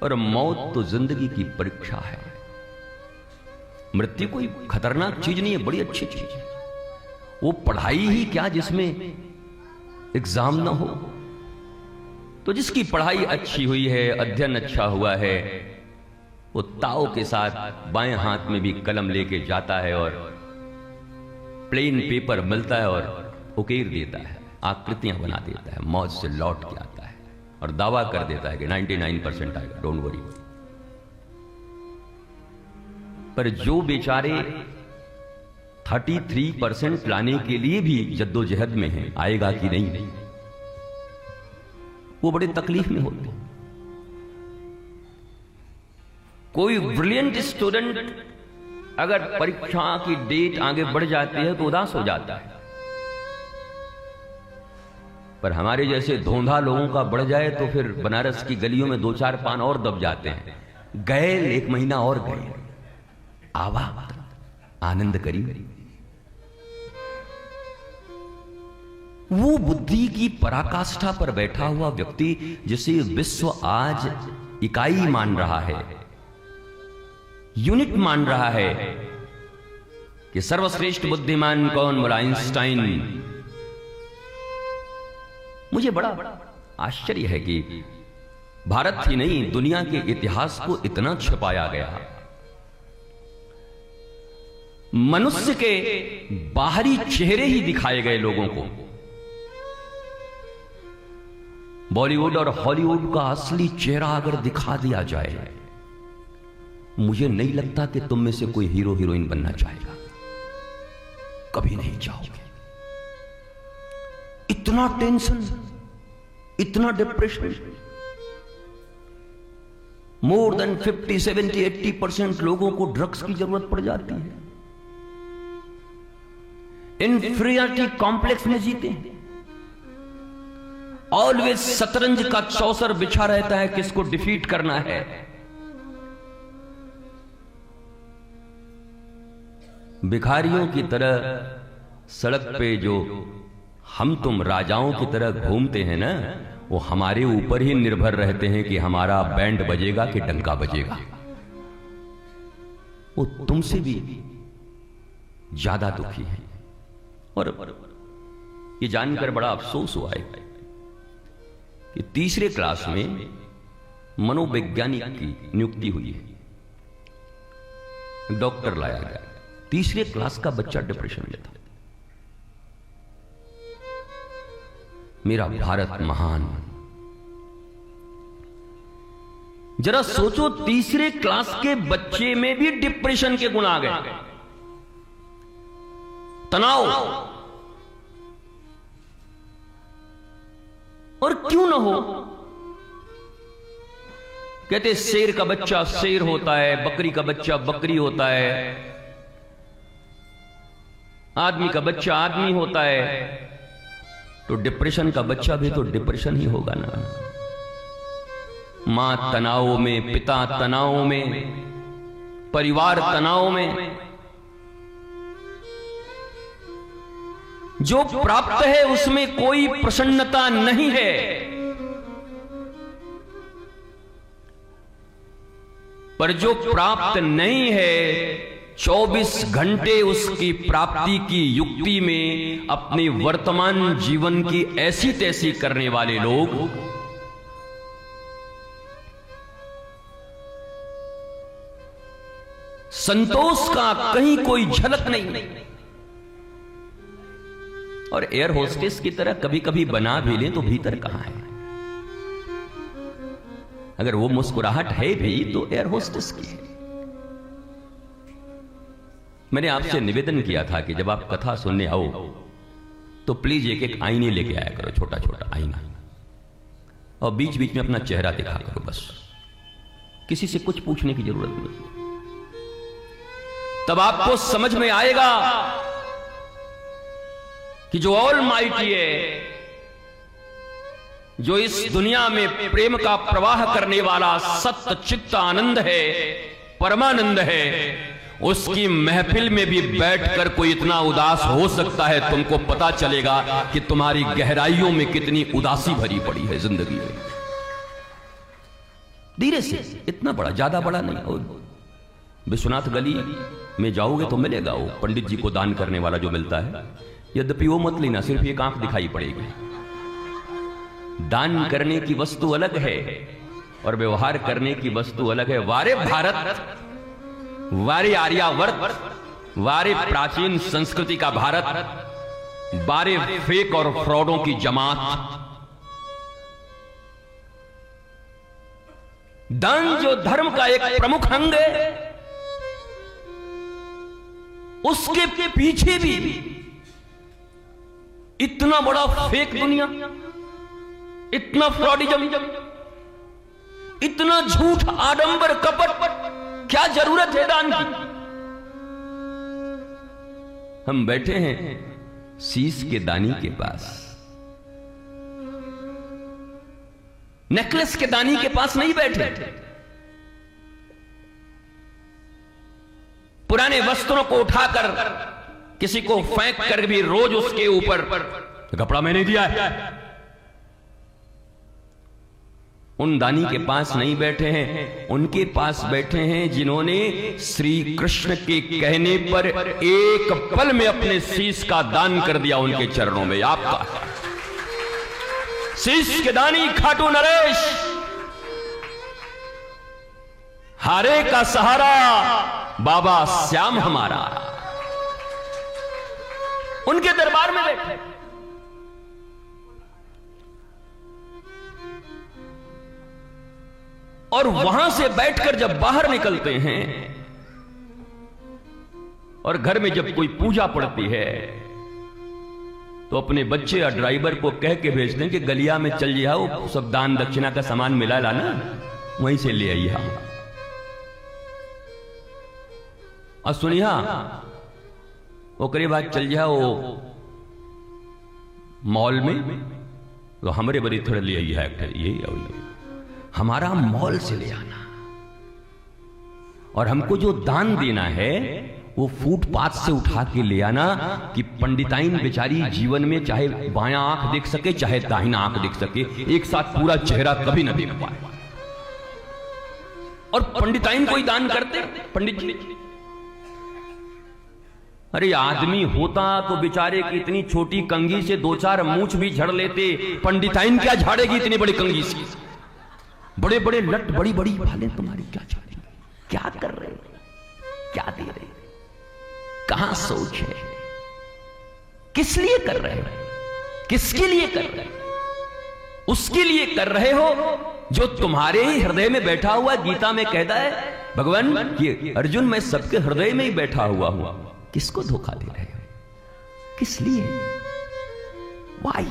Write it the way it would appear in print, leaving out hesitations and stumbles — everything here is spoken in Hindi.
और मौत तो जिंदगी की परीक्षा है। मृत्यु कोई खतरनाक चीज नहीं है, बड़ी अच्छी चीज है। वो पढ़ाई ही क्या जिसमें एग्जाम ना हो। तो जिसकी पढ़ाई अच्छी हुई है, अध्ययन अच्छा हुआ है, वो ताव के साथ बाएं हाथ में भी कलम लेके जाता है और प्लेन पेपर मिलता है और उकेर देता है, आकृतियां बना देता है, मौज से लौट के आता है और दावा कर देता है कि 99% आएगा, डोंट वरी। पर जो बेचारे 33% लाने के लिए भी जद्दोजहद में हैं, आएगा कि नहीं, वो बड़े तकलीफ में होते हैं। कोई ब्रिलियंट स्टूडेंट अगर परीक्षा की डेट आगे बढ़ जाती है तो उदास हो जाता है, पर हमारे जैसे धोंधा लोगों का बढ़ जाए तो फिर बनारस की गलियों में 2-4 पान और दब जाते हैं। गए 1 महीना और गए, आवा आनंद करी। वो बुद्धि की पराकाष्ठा पर बैठा हुआ व्यक्ति जिसे विश्व आज इकाई मान रहा है, यूनिट मान रहा है कि सर्वश्रेष्ठ बुद्धिमान कौन, बोला आइंस्टाइन। मुझे बड़ा आश्चर्य है कि भारत ही नहीं दुनिया के इतिहास को इतना छुपाया गया। मनुष्य के बाहरी चेहरे ही दिखाए गए लोगों को। बॉलीवुड और हॉलीवुड का असली चेहरा अगर दिखा दिया जाए, मुझे नहीं लगता कि तुम में से कोई हीरो हीरोइन बनना चाहेगा, कभी नहीं चाहोगे। इतना टेंशन, इतना डिप्रेशन। मोर देन 50, 70, 80% लोगों को ड्रग्स की जरूरत पड़ जाती है। इंफीरियरिटी कॉम्प्लेक्स में जीते हैं। ऑलवेज शतरंज का चौसर बिछा रहता है, किसको डिफीट करना है। भिखारियों की तरह सड़क पे जो हम तुम राजाओं की तरह घूमते हैं ना, वो हमारे ऊपर ही निर्भर रहते हैं कि हमारा बैंड बजेगा कि डंका बजेगा। वो तुमसे भी ज्यादा दुखी है। और ये जानकर बड़ा अफसोस हुआ है कि तीसरे क्लास में मनोवैज्ञानिक की नियुक्ति हुई है। डॉक्टर लाया गया, तीसरे क्लास का बच्चा डिप्रेशन में था। मेरा भारत महान। जरा सोचो, तीसरे क्लास के बच्चे में भी डिप्रेशन के गुण आ गए, तनाव। और क्यों ना हो? कहते शेर का बच्चा शेर होता है, बकरी का बच्चा बकरी होता है, आदमी का बच्चा आदमी होता है, तो डिप्रेशन का बच्चा भी तो डिप्रेशन ही होगा ना। मां तनाव में, पिता तनाव में, परिवार तनाव में। जो प्राप्त है उसमें कोई प्रसन्नता नहीं है। पर जो प्राप्त नहीं है, 24 घंटे उसकी प्राप्ति की युक्ति में अपने वर्तमान जीवन की ऐसी तैसी करने वाले लोग संतोष का कहीं कोई झलक नहीं। और एयर होस्टेस की तरह कभी कभी बना भी लें तो भीतर कहां है? अगर वो मुस्कुराहट है भी तो एयर होस्टेस की है। मैंने आपसे निवेदन किया था कि जब आप कथा सुनने आओ तो प्लीज एक एक आईने लेके आया करो, छोटा छोटा आईना, और बीच बीच में अपना चेहरा दिखा करो। बस किसी से कुछ पूछने की जरूरत नहीं। तब आपको समझ में आएगा कि जो ऑलमाइटी है, जो इस दुनिया में प्रेम का प्रवाह करने वाला सत्य चित्त आनंद है, परमानंद है, उसकी महफिल में भी बैठकर कोई इतना उदास हो सकता है। तुमको पता चलेगा कि तुम्हारी गहराइयों में कितनी उदासी भरी पड़ी है जिंदगी में। धीरे से, इतना बड़ा, ज्यादा बड़ा नहीं। और विश्वनाथ गली में जाओगे तो मिलेगा वो पंडित जी को दान करने वाला जो मिलता है, यद्यपि वो मत लेना, सिर्फ एक आंख दिखाई पड़ेगी। दान करने की वस्तु अलग है और व्यवहार करने की वस्तु अलग है। वारे भारत, वारे आर्यावर्त, वारे प्राचीन संस्कृति का भारत, बारे फेक और फ्रॉडों की जमात। दान जो धर्म का एक प्रमुख अंग है, उसके पीछे भी इतना बड़ा फेक दुनिया, इतना फ्रॉडिज्म, इतना झूठ, आडंबर, कपट, क्या जरूरत है दान की? हम बैठे हैं शीश के दानी के पास, नेकलेस के दानी के पास नहीं बैठे। पुराने वस्त्रों को उठाकर किसी को फेंक कर भी रोज उसके ऊपर कपड़ा मैंने दिया है, उन दानी के पास नहीं बैठे हैं। उनके पास बैठे हैं जिन्होंने श्री कृष्ण के कहने पर एक पल में अपने शीश का दान कर दिया उनके चरणों में। आपका शीश के दानी खाटू नरेश, हारे का सहारा बाबा श्याम हमारा, उनके दरबार में बैठे। और वहां से बैठकर जब बाहर निकलते हैं और घर में जब कोई पूजा पड़ती है तो अपने बच्चे या ड्राइवर को कह के भेजते हैं कि गलिया में चल जाओ, सब दान दक्षिणा का सामान मिला लाना, वहीं से ले आइए। और सुनिया ओकरे बाद चल जाओ मॉल में, तो हमारे बड़ी थोड़े ले आई है, यही हमारा मॉल से ले आना। और हमको जो दान देना है वो फुटपाथ से उठा के ले आना कि पंडिताइन बेचारी जीवन में चाहे बायां आंख देख सके चाहे दाहिना आंख देख सके, एक साथ पूरा चेहरा कभी ना देख पाए। और पंडिताइन कोई दान करते पंडित जी? अरे आदमी होता तो बेचारे की इतनी छोटी कंघी से दो चार मूंछ भी झड़ लेते, पंडिताइन क्या झाड़ेगी इतनी बड़ी कंघी से? बड़े बड़े लट, बड़ी बड़ी भाले तुम्हारी क्या झाड़ेगी? क्या कर रहे हो, क्या दे रहे हो, कहां सोच है, किस लिए कर रहे हो, किसके लिए कर रहे हो? उसके लिए कर रहे हो जो तुम्हारे ही हृदय में बैठा हुआ। गीता में कहता है भगवान कि अर्जुन मैं सबके हृदय में ही बैठा हुआ हूं, किसको धोखा दे रहे हो, किस लिए? वाई